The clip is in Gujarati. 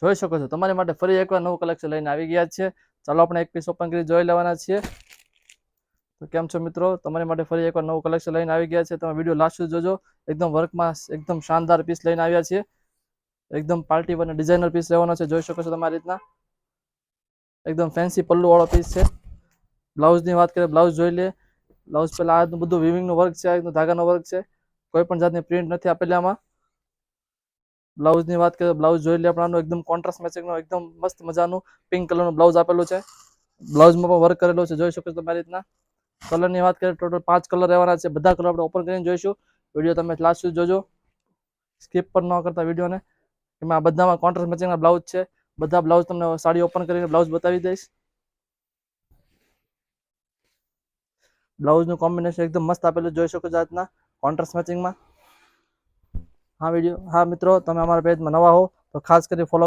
જોઈ શકો છો તમારી માટે ફરી એકવાર નવું કલેક્શન લઈને આવી ગયા છે. ચાલો આપણે એક પીસ ઓપન કરી જોઈ લેવાના છીએ. તો કેમ છો મિત્રો, તમારી માટે ફરી એકવાર નવું કલેક્શન લઈને આવી ગયા છે. તમે વિડીયો લાસ્ટ સુધી જોજો. એકદમ વર્કમાં એકદમ શાનદાર પીસ લઈને આવ્યા છીએ. એકદમ પાર્ટી અને ડિઝાઇનર પીસ લેવાનો છે. જોઈ શકો છો તમારી રીતના એકદમ ફેન્સી પલ્લુ વાળો પીસ છે. બ્લાઉઝની વાત કરીએ, બ્લાઉઝ જોઈ લે. બ્લાઉઝ પેલા આ બધું વિવિંગનું વર્ક છે, એકદમ ધાગાનો વર્ક છે. કોઈ પણ જાતની પ્રિન્ટ નથી આપેલી આમાં. બ્લાઉઝની વાત કરીએ, બ્લાઉઝ જોઈ લે આપણાનું એકદમ કોન્ટ્રાસ્ટ મેચિંગનું એકદમ મસ્ત મજાનું પિંક કલરનું બ્લાઉઝ આપેલું છે. બ્લાઉઝમાં પણ વર્ક કરેલું છે. જોઈ શકો છો તમારી રીતના. કલરની વાત કરીએ, ટોટલ 5 કલર રહેવાના છે. બધા કલર આપણે ઓપન કરીને જોઈશું. વિડીયો તમે લાસ્ટ સુધી જોજો, સ્કીપ પણ ન કરતા વિડીયોને. એમાં બધામાં કોન્ટ્રાસ્ટ મેચિંગના બ્લાઉઝ છે. બધા બ્લાઉઝ તમને સાડી ઓપન કરીને બ્લાઉઝ બતાવી દઈશ. બ્લાઉઝનું કોમ્બિનેશન એકદમ મસ્ત આપેલું જોઈ શકો છો જાતના કોન્ટ્રાસ્ટ મેચિંગમાં. હા મિત્રો, તમે અમારા પેજમાં નવા હો તો ખાસ કરી ફોલો